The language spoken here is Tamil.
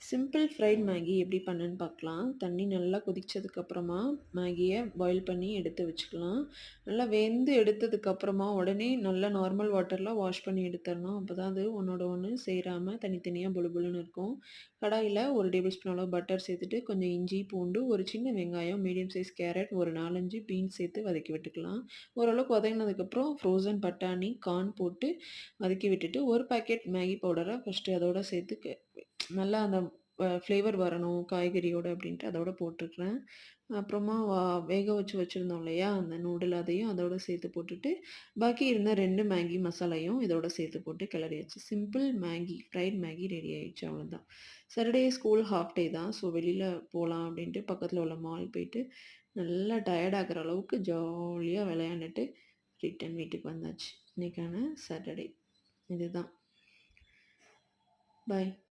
சிம்பிள் ஃப்ரைட் மேகி எப்படி பண்ணேன்னு பார்க்கலாம். தண்ணி நல்லா கொதிச்சதுக்கப்புறமா மேகிய பாயில் பண்ணி எடுத்து வச்சுக்கலாம். நல்லா வெந்து எடுத்ததுக்கப்புறமா உடனே நல்லா நார்மல் வாட்டர்ல வாஷ் பண்ணி எடுத்துறணும். அப்பதான் அது ஒண்ணோட ஒண்ணு சேராம தனித்தனியா புளு புளுன்னு இருக்கும். கடாயில 1 டேபிள் ஸ்பூன் அளவு பட்டர் சேர்த்துட்டு, கொஞ்சம் இஞ்சி, பூண்டு, ஒரு சின்ன வெங்காயம், மீடியம் சைஸ் கேரட், ஒரு 4, 5 பீன்ஸ் சேர்த்து வதக்கி விட்டுக்கலாம். ஓரளவுக்கு வதங்கினதுக்கப்புறம் ஃப்ரோசன் பட்டாணி, கார்ன் போட்டு வதக்கி விட்டுட்டு, 1 பாக்கெட் மேகி பவுடர ஃபர்ஸ்ட்டு அதோட சேர்த்து நல்லா அந்த ஃப்ளேவர் வரணும் காய்கறியோட அப்படின்ட்டு அதோட போட்டுக்கிறேன். அப்புறமா வேக வச்சு வச்சிருந்தோம் இல்லையா, அந்த நூடுல் அதையும் அதோட சேர்த்து போட்டுட்டு, பாக்கி இருந்த 2 மேகி மசாலையும் இதோட சேர்த்து போட்டு கிளறியாச்சு. Simple Maggi, fried Maggi ready ஆயிடுச்சு அவ்வளோதான். சாட்டர்டே ஸ்கூல் ஹாஃப் டே தான். ஸோ வெளியில போலாம் அப்படின்ட்டு பக்கத்துல உள்ள மால் போயிட்டு, நல்லா டயர்ட் ஆகுற அளவுக்கு ஜாலியா விளையாண்டுட்டு ரிட்டர்ன் வீட்டுக்கு வந்தாச்சு. இன்னைக்கான சாட்டர்டே இதுதான். பாய்.